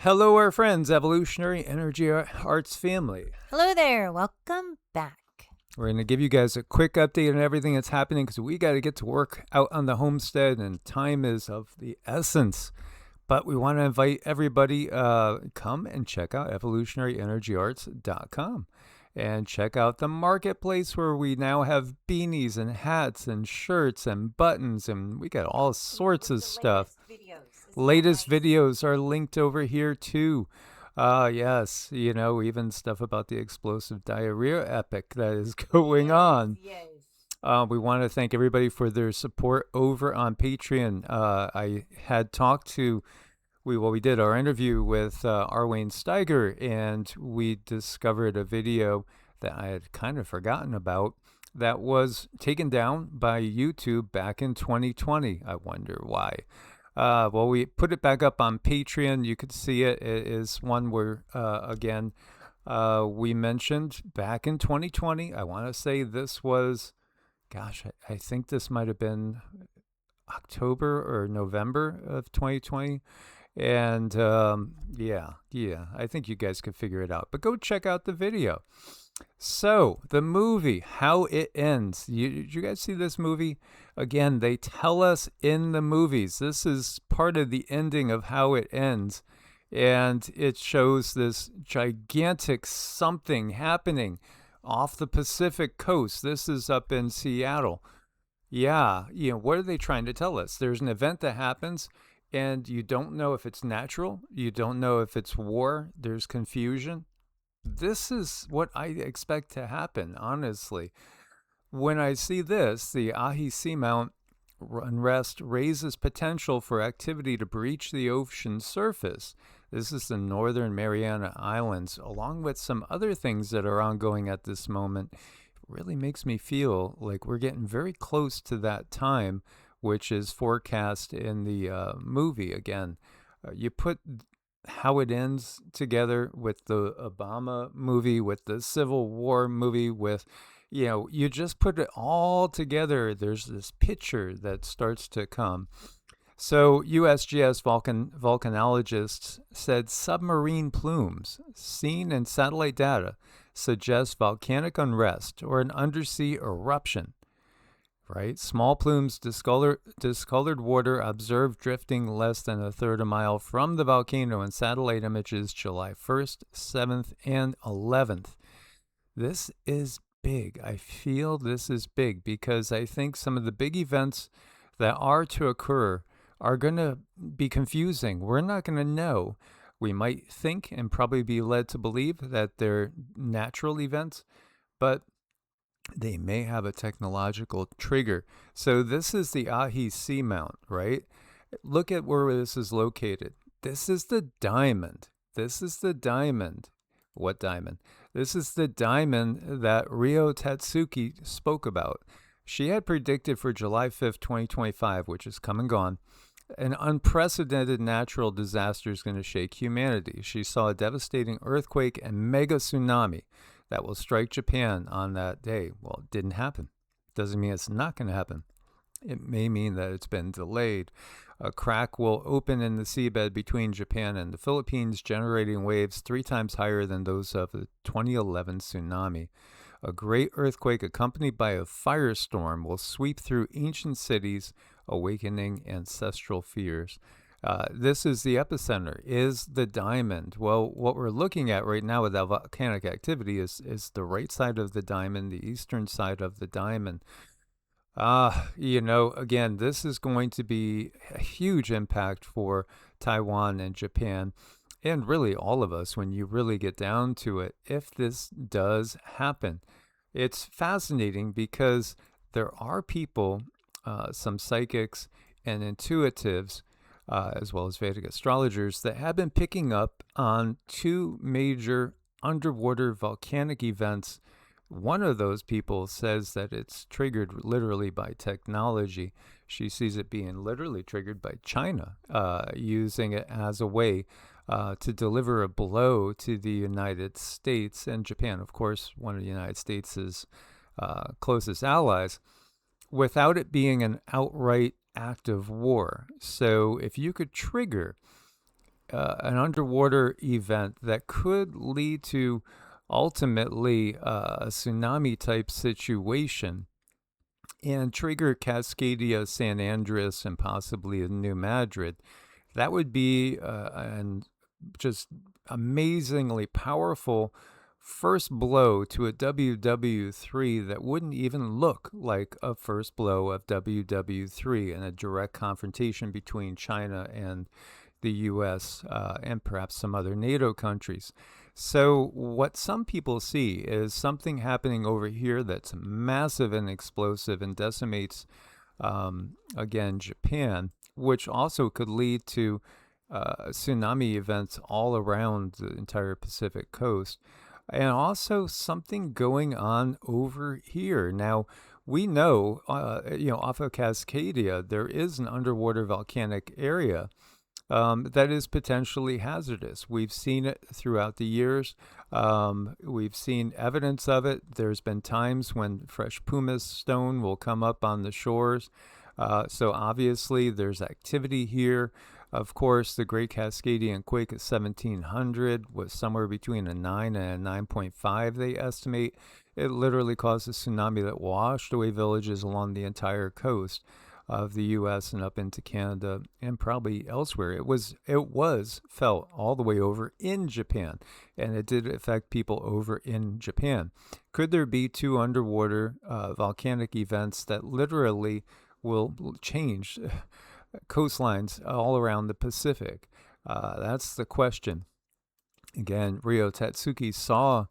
Hello, our friends, Evolutionary Energy Arts family. Hello there. Welcome back. We're going to give you guys a quick update on everything that's happening because we got to get to work out on the homestead and time is of the essence. But we want to invite everybody, come and check out evolutionaryenergyarts.com and check out the marketplace where we now have beanies and hats and shirts and buttons, and we got all sorts of stuff. Latest videos are linked over here too. Yes, you know, even stuff about the explosive diarrhea epic that is going on. Yes. We want to thank everybody for their support over on Patreon. I had talked to, we did our interview with Arwayne Steiger, and we discovered a video that I had kind of forgotten about that was taken down by YouTube back in 2020. I wonder why. Well, we put it back up on Patreon. You could see it. It is one where, again, we mentioned back in 2020. I want to say this was, gosh, I think this might have been October or November of 2020. And yeah, I think you guys could figure it out. But go check out the video. So, the movie, how it ends. Did you guys see this movie? Again, they tell us in the movies. This is part of the ending of how it ends. And it shows this gigantic something happening off the Pacific coast. This is up in Seattle. Yeah, what are they trying to tell us? There's an event that happens, and you don't know if it's natural. You don't know if it's war. There's confusion. This is what I expect to happen, honestly. When I see this, the Ahi Seamount unrest raises potential for activity to breach the ocean surface. This is the Northern Mariana Islands, along with some other things that are ongoing at this moment. It really makes me feel like we're getting very close to that time, which is forecast in the movie. Again, you put how it ends together with the Obama movie, with the Civil War movie, with, you just put it all together. There's this picture that starts to come. So USGS volcanologists said submarine plumes seen in satellite data suggest volcanic unrest or an undersea eruption. Right? Small plumes, discolored water observed drifting less than a third a mile from the volcano in satellite images July 1st, 7th, and 11th. This is big. I feel this is big because I think some of the big events that are to occur are going to be confusing. We're not going to know. We might think and probably be led to believe that they're natural events, but they may have a technological trigger. So this is the Ahi Seamount, right? Look at where this is located. This is the diamond. This is the diamond. What diamond? This is the diamond that Ryo Tatsuki spoke about. She had predicted for July 5th, 2025, which is come and gone, an unprecedented natural disaster is going to shake humanity. She saw a devastating earthquake and mega tsunami that will strike Japan on that day. Well, it didn't happen. Doesn't mean it's not going to happen. It may mean that it's been delayed. A crack will open in the seabed between Japan and the Philippines, generating waves 3 times higher than those of the 2011 tsunami. A great earthquake accompanied by a firestorm will sweep through ancient cities, awakening ancestral fears. This is the epicenter, is the diamond. Well, what we're looking at right now with that volcanic activity is the right side of the diamond, the eastern side of the diamond. Again, this is going to be a huge impact for Taiwan and Japan, and really all of us when you really get down to it, if this does happen. It's fascinating because there are people, some psychics and intuitives, as well as Vedic astrologers, that have been picking up on 2 major underwater volcanic events. One of those people says that it's triggered literally by technology. She sees it being literally triggered by China, using it as a way to deliver a blow to the United States and Japan, of course, one of the United States' closest allies, without it being an outright act of war. So if you could trigger an underwater event that could lead to ultimately a tsunami type situation and trigger Cascadia, San Andreas, and possibly in New Madrid. That would be an just amazingly powerful first blow to a WW3 that wouldn't even look like a first blow of WW3 in a direct confrontation between China and the US and perhaps some other NATO countries. So, what some people see is something happening over here that's massive and explosive and decimates, again, Japan, which also could lead to tsunami events all around the entire Pacific coast. And also something going on over here. Now, we know, off of Cascadia, there is an underwater volcanic area that is potentially hazardous. We've seen it throughout the years. We've seen evidence of it. There's been times when fresh pumice stone will come up on the shores. So obviously there's activity here. Of course, the Great Cascadian Quake of 1700 was somewhere between a 9 and a 9.5, they estimate. It literally caused a tsunami that washed away villages along the entire coast of the U.S. and up into Canada and probably elsewhere. It was felt all the way over in Japan, and it did affect people over in Japan. Could there be two underwater volcanic events that literally will change coastlines all around the Pacific? That's the question. Again, Ryo Tatsuki saw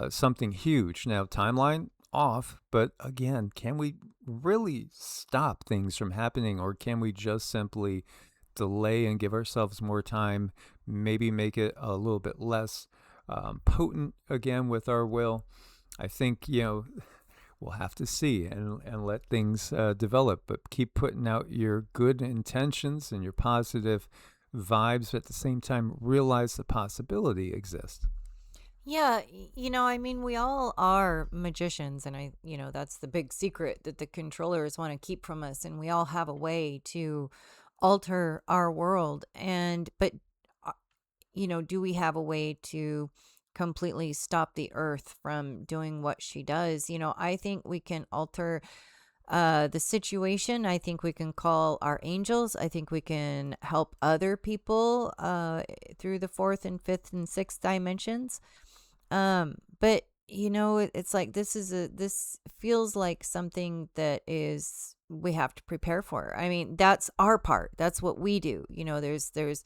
something huge. Now, timeline off, but again, can we really stop things from happening, or can we just simply delay and give ourselves more time, maybe make it a little bit less potent again with our will? I think, we'll have to see and let things develop, but keep putting out your good intentions and your positive vibes, but at the same time realize the possibility exists. Yeah, we all are magicians, and that's the big secret that the controllers want to keep from us, and we all have a way to alter our world. But do we have a way to completely stop the earth from doing what she does? I think we can alter the situation. I think we can call our angels. I think we can help other people through the fourth and fifth and sixth dimensions. But it's like this feels like something that is we have to prepare for. I mean, that's our part. That's what we do. There's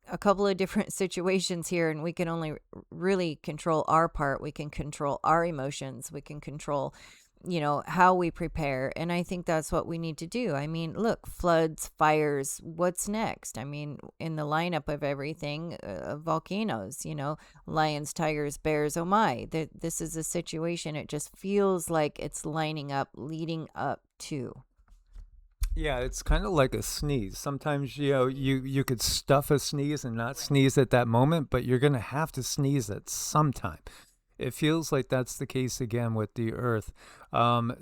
a couple of different situations here, and we can only really control our part. We can control our emotions. We can control how we prepare. And I think that's what we need to do. I mean, look, floods, fires, what's next? I mean, in the lineup of everything, volcanoes, lions, tigers, bears, oh my, this is a situation. It just feels like it's lining up, leading up to. Yeah, it's kind of like a sneeze. Sometimes, you could stuff a sneeze and not sneeze at that moment, but you're going to have to sneeze at some time. It feels like that's the case again with the Earth.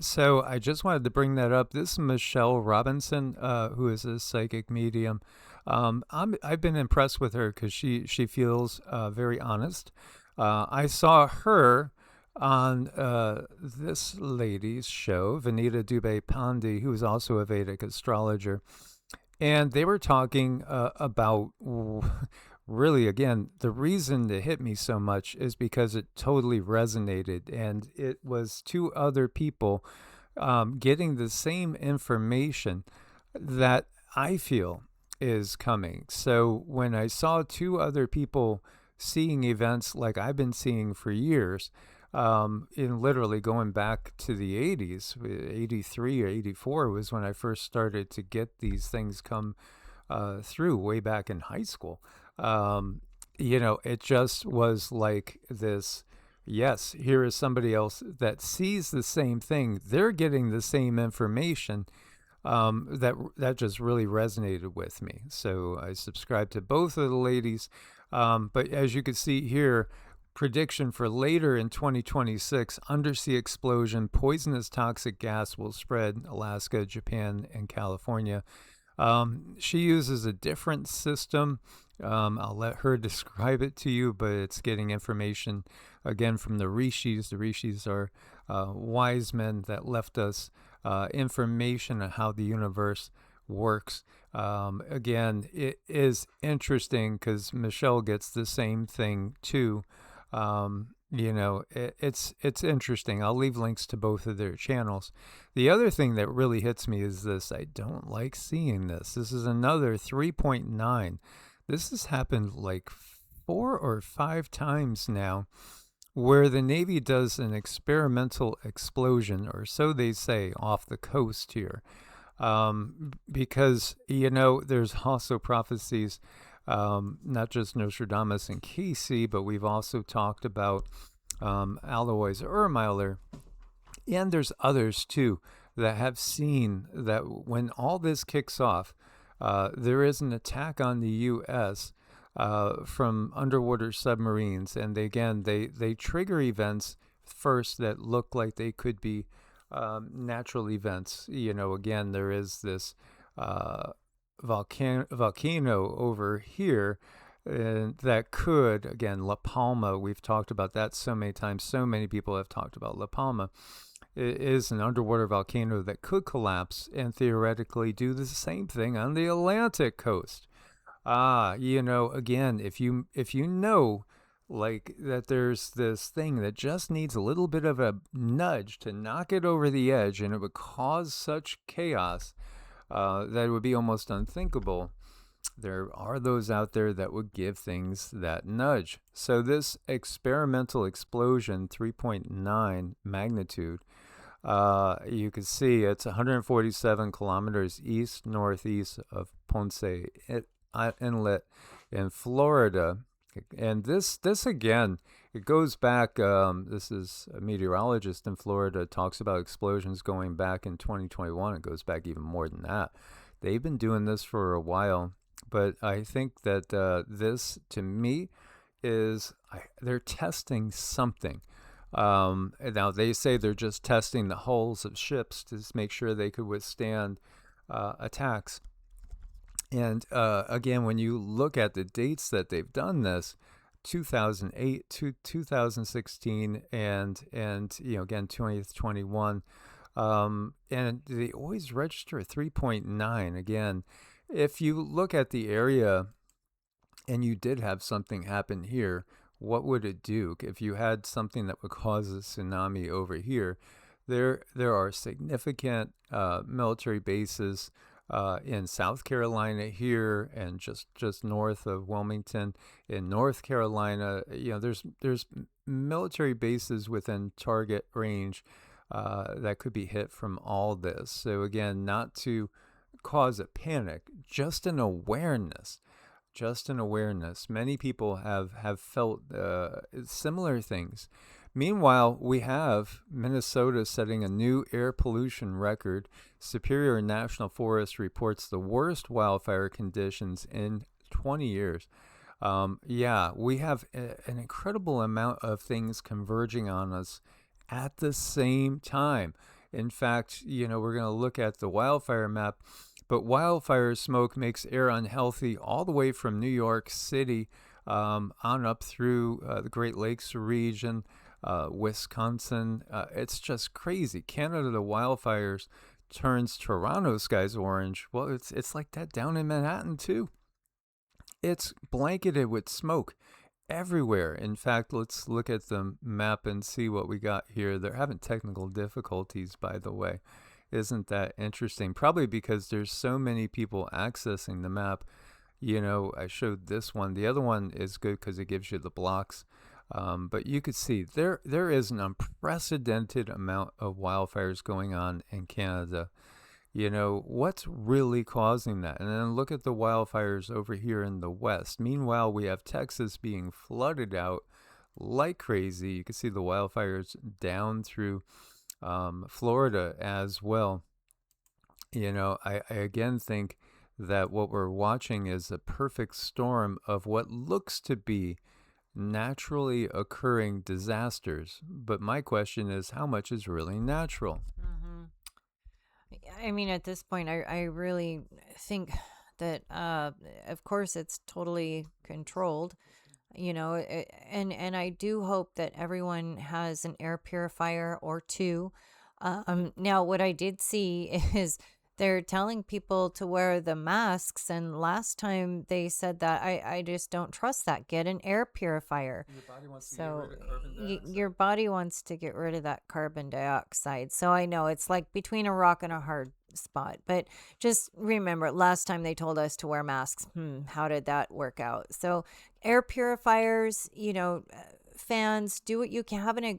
So I just wanted to bring that up. This is Michelle Robinson, who is a psychic medium. I've been impressed with her because she feels very honest. I saw her on this lady's show, Vanita Dubey Pandey, who is also a Vedic astrologer. And they were talking about really, again, the reason it hit me so much is because it totally resonated. And it was two other people getting the same information that I feel is coming. So when I saw two other people seeing events like I've been seeing for years, in literally going back to the 80s, 83 or 84 was when I first started to get these things come through way back in high school. It just was like this, yes, here is somebody else that sees the same thing. They're getting the same information. That just really resonated with me. So I subscribed to both of the ladies. But as you can see here, prediction for later in 2026, undersea explosion, poisonous toxic gas will spread Alaska, Japan, and California. She uses a different system. I'll let her describe it to you, but it's getting information again from the rishis. The rishis are wise men that left us information on how the universe works. Again, it is interesting because Michelle gets the same thing too. It's interesting. I'll leave links to both of their channels. The other thing that really hits me is this. I don't like seeing this. This is another 3.9. This has happened like 4 or 5 times now, where the Navy does an experimental explosion, or so they say, off the coast here. Because, there's also prophecies, not just Nostradamus and Casey, but we've also talked about Alois Ermeiler, and there's others too that have seen that when all this kicks off, there is an attack on the U.S. From underwater submarines, and they trigger events first that look like they could be natural events. Again, there is this volcano over here. That could, again, La Palma, we've talked about that so many times. So many people have talked about La Palma. It is an underwater volcano that could collapse and theoretically do the same thing on the Atlantic coast. Again, if you know like that there's this thing that just needs a little bit of a nudge to knock it over the edge, and it would cause such chaos that it would be almost unthinkable. There are those out there that would give things that nudge. So this experimental explosion, 3.9 magnitude, you can see it's 147 kilometers east-northeast of Ponce Inlet in Florida. And this again, it goes back. This is a meteorologist in Florida, talks about explosions going back in 2021. It goes back even more than that. They've been doing this for a while, but I think that this, to me, they're testing something. Now they say they're just testing the hulls of ships to make sure they could withstand attacks. And again, when you look at the dates that they've done this, 2008 to 2016, and again 2021, and they always register a 3.9. Again, if you look at the area, and you did have something happen here, what would it do if you had something that would cause a tsunami over here? There are significant military bases in South Carolina here, and just north of Wilmington in North Carolina. There's military bases within target range that could be hit from all this. So again, not to cause a panic, just an awareness. Many people have felt similar things. Meanwhile, we have Minnesota setting a new air pollution record. Superior National Forest reports the worst wildfire conditions in 20 years. We have an incredible amount of things converging on us at the same time. In fact, we're going to look at the wildfire map, but wildfire smoke makes air unhealthy all the way from New York City on up through the Great Lakes region, Wisconsin. It's just crazy. Canada, the wildfires turns Toronto skies orange. Well, it's like that down in Manhattan too. It's blanketed with smoke everywhere. In fact, let's look at the map and see what we got here. They're having technical difficulties, by the way. Isn't that interesting? Probably because there's so many people accessing the map. I showed this one. The other one is good because it gives you the blocks. But you could see there is an unprecedented amount of wildfires going on in Canada. What's really causing that? And then look at the wildfires over here in the west. Meanwhile, we have Texas being flooded out like crazy. You can see the wildfires down through Florida as well. I again think that what we're watching is a perfect storm of what looks to be naturally occurring disasters. But my question is, how much is really natural? I mean, at this point, I really think that, of course, it's totally controlled, and I do hope that everyone has an air purifier or two. Now, what I did see is they're telling people to wear the masks, and last time they said that I just don't trust that. Get an air purifier. Your body wants to get So rid of carbon your dioxide. body wants to get rid of that carbon dioxide. So I know it's like between a rock and a hard spot. But just remember, last time they told us to wear masks. How did that work out? So air purifiers, fans, do what you can.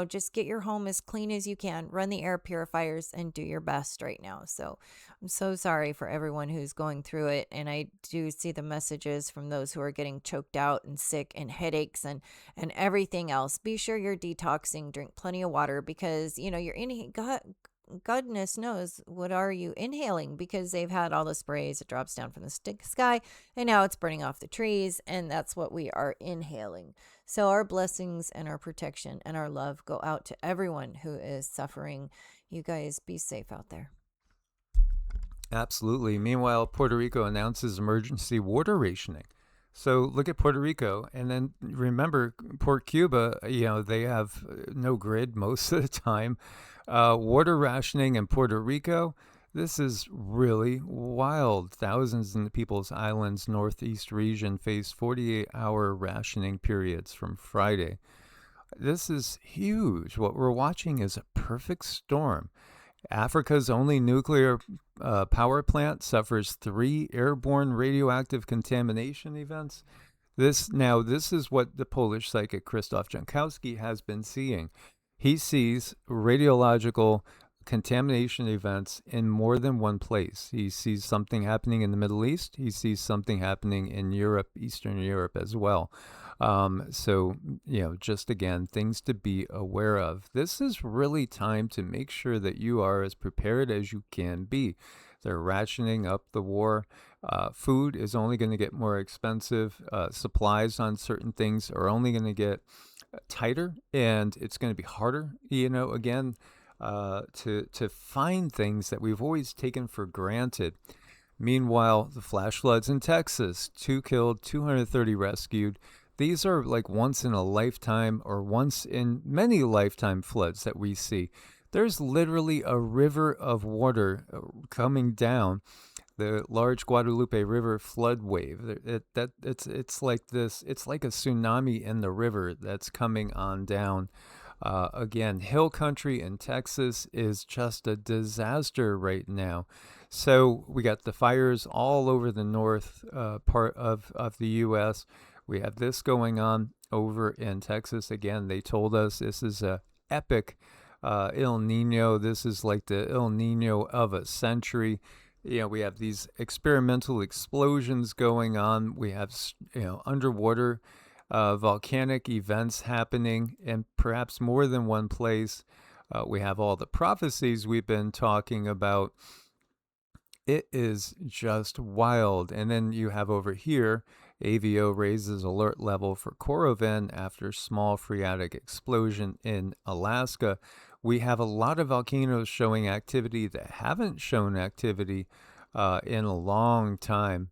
Just get your home as clean as you can. Run the air purifiers and do your best right now. So I'm so sorry for everyone who's going through it. And I do see the messages from those who are getting choked out and sick and headaches and everything else. Be sure you're detoxing, drink plenty of water, because, you're in goodness knows what are you inhaling, because they've had all the sprays. It drops down from the sky and now it's burning off the trees, and that's what we are inhaling. So our blessings and our protection and our love go out to everyone who is suffering. You guys be safe out there. Absolutely. Meanwhile, Puerto Rico announces emergency water rationing. So look at Puerto Rico, and then remember Port Cuba. They have no grid most of the time. Water rationing in Puerto Rico. This is really wild. Thousands in the People's Islands Northeast region face 48-hour rationing periods from Friday. This is huge. What we're watching is a perfect storm. Africa's only nuclear power plant suffers 3 airborne radioactive contamination events. This is what the Polish psychic Krzysztof Jankowski has been seeing. He sees radiological contamination events in more than one place. He sees something happening in the Middle East. He sees something happening in Europe, Eastern Europe as well. So, just again, things to be aware of. This is really time to make sure that you are as prepared as you can be. They're rationing up the war. Food is only going to get more expensive. Supplies on certain things are only going to get tighter, and it's going to be harder, again, to find things that we've always taken for granted. Meanwhile, the flash floods in Texas, 2 killed, 230 rescued. These are like once in a lifetime or once in many lifetime floods that we see. There's literally a river of water coming down, the large Guadalupe River flood wave. It's like this. It's like a tsunami in the river that's coming on down. Again, hill country in Texas is just a disaster right now. So we got the fires all over the north part of the U.S. We have this going on over in Texas. Again, they told us this is a epic El Nino. This is like the El Nino of a century. We have these experimental explosions going on. We have, underwater volcanic events happening in perhaps more than one place. We have all the prophecies we've been talking about. It is just wild. And then you have over here, AVO raises alert level for Korovin after small phreatic explosion in Alaska. We have a lot of volcanoes showing activity that haven't shown activity in a long time.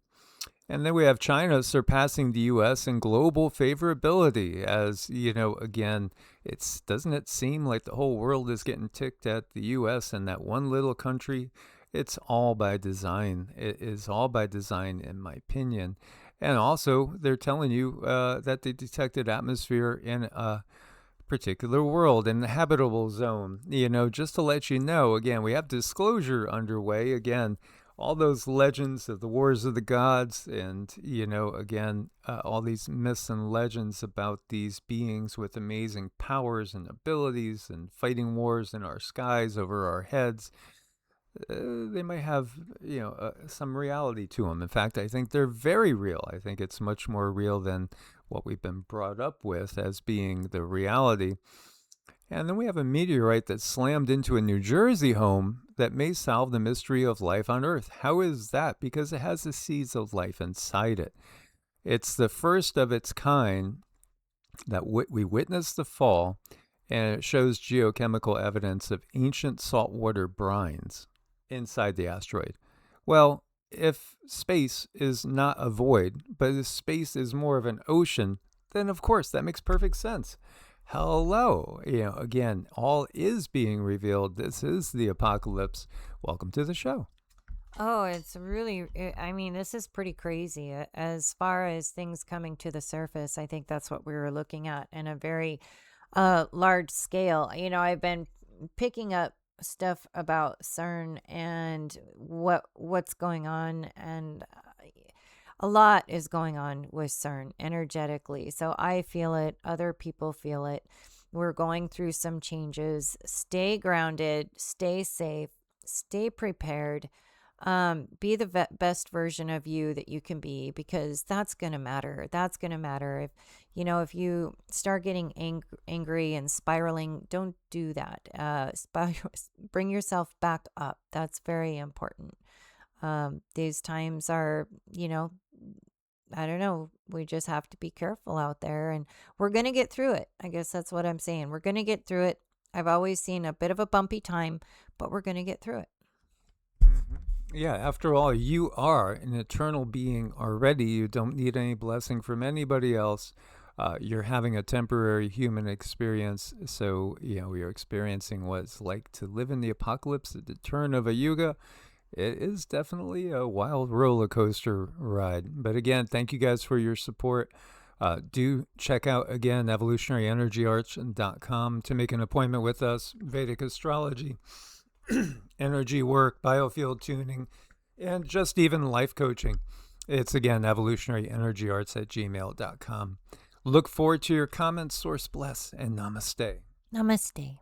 And then we have China surpassing the U.S. in global favorability. As again, doesn't it seem like the whole world is getting ticked at the U.S. and that one little country? It's all by design. It is all by design, in my opinion. And also, they're telling you that they detected atmosphere in a particular world, in the habitable zone. Just to let you know, again, we have disclosure underway. Again, all those legends of the wars of the gods and, again, all these myths and legends about these beings with amazing powers and abilities and fighting wars in our skies over our heads. They might have, some reality to them. In fact, I think they're very real. I think it's much more real than what we've been brought up with as being the reality. And then we have a meteorite that slammed into a New Jersey home that may solve the mystery of life on Earth. How is that? Because it has the seeds of life inside it. It's the first of its kind that we witnessed the fall, and it shows geochemical evidence of ancient saltwater brines inside the asteroid. Well, if space is not a void, but if space is more of an ocean, then of course that makes perfect sense. Hello. Again, all is being revealed. This is the apocalypse. Welcome to the show. Oh, it's really, I mean, this is pretty crazy. As far as things coming to the surface, I think that's what we were looking at in a very large scale. I've been picking up stuff about CERN and what's going on, and a lot is going on with CERN energetically. So I feel it, other people feel it. We're going through some changes. Stay grounded, stay safe, stay prepared. Be the best version of you that you can be, because that's going to matter. That's going to matter. If you start getting angry and spiraling, don't do that. Bring yourself back up. That's very important. These times are, I don't know. We just have to be careful out there, and we're going to get through it. I guess that's what I'm saying. We're going to get through it. I've always seen a bit of a bumpy time, but we're going to get through it. Yeah, after all, you are an eternal being already. You don't need any blessing from anybody else. You're having a temporary human experience. So, you're experiencing what it's like to live in the apocalypse at the turn of a yuga. It is definitely a wild roller coaster ride. But again, thank you guys for your support. Do check out, again, evolutionaryenergyarts.com to make an appointment with us. Vedic astrology, energy work, biofield tuning, and just even life coaching. It's, again, evolutionaryenergyarts@gmail.com. Look forward to your comments. Source bless, and namaste. Namaste.